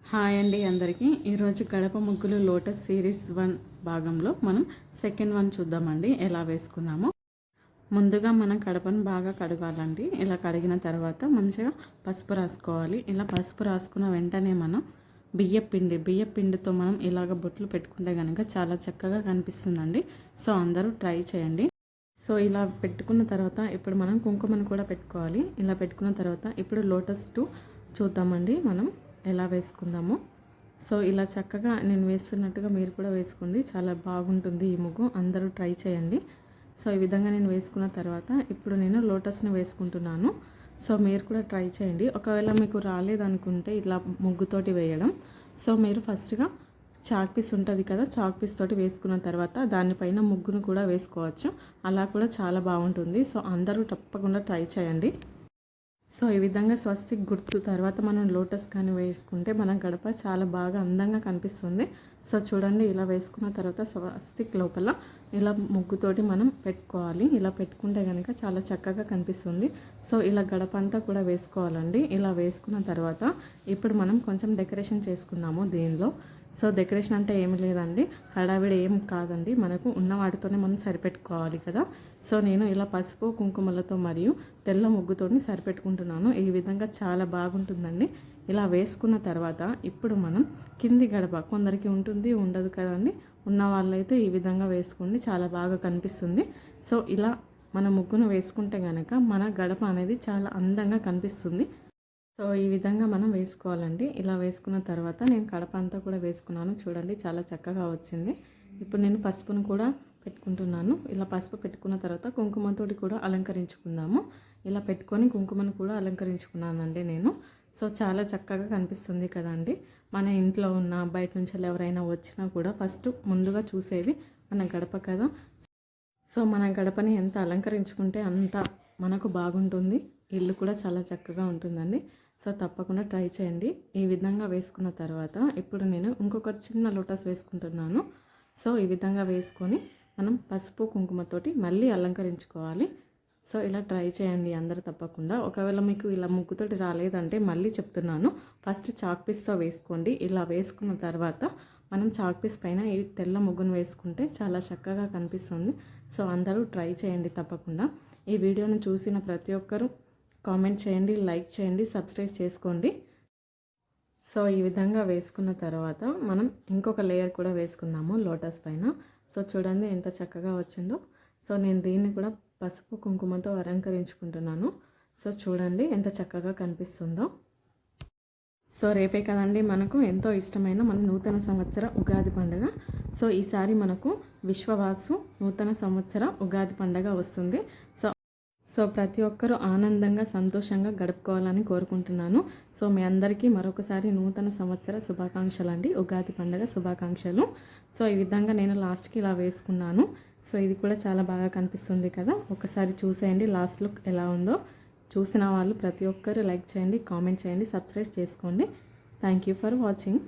Hi అండి అందరికీ. ఈరోజు గడప ముగ్గులు లోటస్ సిరీస్ 1 భాగంలో మనం సెకండ్ వన్ చూద్దామండి ఎలా వేసుకున్నామో. ముందుగా మనం గడపను బాగా కడగాలండి. ఇలా కడిగిన తర్వాత మంచిగా పసుపు రాసుకోవాలి. ఇలా పసుపు రాసుకున్న వెంటనే మనం బియ్య పిండితో మనం ఇలాగ బొట్లు పెట్టుకుంటే కనుక చాలా చక్కగా కనిపిస్తుందండి. సో అందరూ ట్రై చేయండి. సో ఇలా పెట్టుకున్న తర్వాత ఇప్పుడు మనం కుంకుమను కూడా పెట్టుకోవాలి. ఇలా పెట్టుకున్న తర్వాత ఇప్పుడు లోటస్ 2 చూద్దామండి మనం ఎలా వేసుకుందాము. సో ఇలా చక్కగా నేను వేస్తున్నట్టుగా మీరు కూడా వేసుకోండి. చాలా బాగుంటుంది ఈ ముగ్గు. అందరూ ట్రై చేయండి. సో ఈ విధంగా నేను వేసుకున్న తర్వాత ఇప్పుడు నేను లోటస్ని వేసుకుంటున్నాను. సో మీరు కూడా ట్రై చేయండి. ఒకవేళ మీకు రాలేదనుకుంటే ఇలా ముగ్గుతోటి వేయడం, సో మీరు ఫస్ట్గా చాక్ పీస్ ఉంటుంది కదా, చాక్ పీస్ తోటి వేసుకున్న తర్వాత దానిపైన ముగ్గును కూడా వేసుకోవచ్చు. అలా కూడా చాలా బాగుంటుంది. సో అందరూ తప్పకుండా ట్రై చేయండి. సో ఈ విధంగా స్వస్తిక్ గుర్తు తర్వాత మనం లోటస్ కానీ వేసుకుంటే మన గడప చాలా బాగా అందంగా కనిపిస్తుంది. సో చూడండి, ఇలా వేసుకున్న తర్వాత స్వస్తిక్ లోపల ఇలా ముగ్గుతోటి మనం పెట్టుకోవాలి. ఇలా పెట్టుకుంటే కనుక చాలా చక్కగా కనిపిస్తుంది. సో ఇలా గడప అంతా కూడా వేసుకోవాలండి. ఇలా వేసుకున్న తర్వాత ఇప్పుడు మనం కొంచెం డెకరేషన్ చేసుకున్నాము దీనిలో. సో డెకరేషన్ అంటే ఏమి లేదండి, హడావిడి ఏం కాదండి, మనకు ఉన్న వాటితోనే మనం సరిపెట్టుకోవాలి కదా. సో నేను ఇలా పసుపు కుంకుమలతో మరియు తెల్ల ముగ్గుతోని సరిపెట్టుకుంటున్నాను. ఈ విధంగా చాలా బాగుంటుందండి. ఇలా వేసుకున్న తర్వాత ఇప్పుడు మనం కింది గడప, కొందరికి ఉంటుంది ఉండదు కదండి, ఉన్న వాళ్ళైతే ఈ విధంగా వేసుకోండి, చాలా బాగా కనిపిస్తుంది. సో ఇలా మన ముగ్గును వేసుకుంటే కనుక మన గడప అనేది చాలా అందంగా కనిపిస్తుంది. సో ఈ విధంగా మనం వేసుకోవాలండి. ఇలా వేసుకున్న తర్వాత నేను కడప అంతా కూడా వేసుకున్నాను. చూడండి, చాలా చక్కగా వచ్చింది. ఇప్పుడు నేను పసుపును కూడా పెట్టుకుంటున్నాను. ఇలా పసుపు పెట్టుకున్న తర్వాత కుంకుమతో కూడా అలంకరించుకుందాము. ఇలా పెట్టుకొని కుంకుమను కూడా అలంకరించుకున్నానండి నేను. సో చాలా చక్కగా కనిపిస్తుంది కదండి. మన ఇంట్లో ఉన్న బయట నుంచి ఎవరైనా వచ్చినా కూడా ఫస్ట్ ముందుగా చూసేది మన గడప కదా. సో మన గడపని ఎంత అలంకరించుకుంటే అంత మనకు బాగుంటుంది. ఇల్లు కూడా చాలా చక్కగా ఉంటుందండి. సో తప్పకుండా ట్రై చేయండి. ఈ విధంగా వేసుకున్న తర్వాత ఇప్పుడు నేను ఇంకొక చిన్న లోటస్ వేసుకుంటున్నాను. సో ఈ విధంగా వేసుకొని మనం పసుపు కుంకుమతోటి మళ్ళీ అలంకరించుకోవాలి. సో ఇలా ట్రై చేయండి అందరూ తప్పకుండా. ఒకవేళ మీకు ఇలా ముగ్గుతోటి రాలేదంటే మళ్ళీ చెప్తున్నాను, ఫస్ట్ చాక్ పీస్తో వేసుకోండి. ఇలా వేసుకున్న తర్వాత మనం చాక్ పీస్ పైన ఈ తెల్ల ముగ్గును వేసుకుంటే చాలా చక్కగా కనిపిస్తుంది. సో అందరూ ట్రై చేయండి తప్పకుండా. ఈ వీడియోను చూసిన ప్రతి ఒక్కరూ కామెంట్ చేయండి, లైక్ చేయండి, సబ్స్క్రైబ్ చేసుకోండి. సో ఈ విధంగా వేసుకున్న తర్వాత మనం ఇంకొక లేయర్ కూడా వేసుకుందాము లోటస్ పైన. సో చూడండి ఎంత చక్కగా వచ్చిందో. సో నేను దీన్ని కూడా పసుపు కుంకుమతో అలంకరించుకుంటున్నాను. సో చూడండి ఎంత చక్కగా కనిపిస్తుందో. సో రేపే కదండి మనకు ఎంతో ఇష్టమైన మన నూతన సంవత్సర ఉగాది పండుగ. సో ఈసారి మనకు విశ్వవాసు నూతన సంవత్సర ఉగాది పండుగ వస్తుంది. సో ప్రతి ఒక్కరూ ఆనందంగా సంతోషంగా గడుపుకోవాలని కోరుకుంటున్నాను. సో మీ అందరికీ మరొకసారి నూతన సంవత్సర శుభాకాంక్షలు అండి, ఉగాది పండుగ శుభాకాంక్షలు. సో ఈ విధంగా నేను లాస్ట్కి ఇలా వేసుకున్నాను. సో ఇది కూడా చాలా బాగా కనిపిస్తుంది కదా. ఒకసారి చూసేయండి లాస్ట్ లుక్ ఎలా ఉందో. చూసిన వాళ్ళు ప్రతి ఒక్కరు లైక్ చేయండి, కామెంట్ చేయండి, సబ్స్క్రైబ్ చేసుకోండి. Thank you for watching.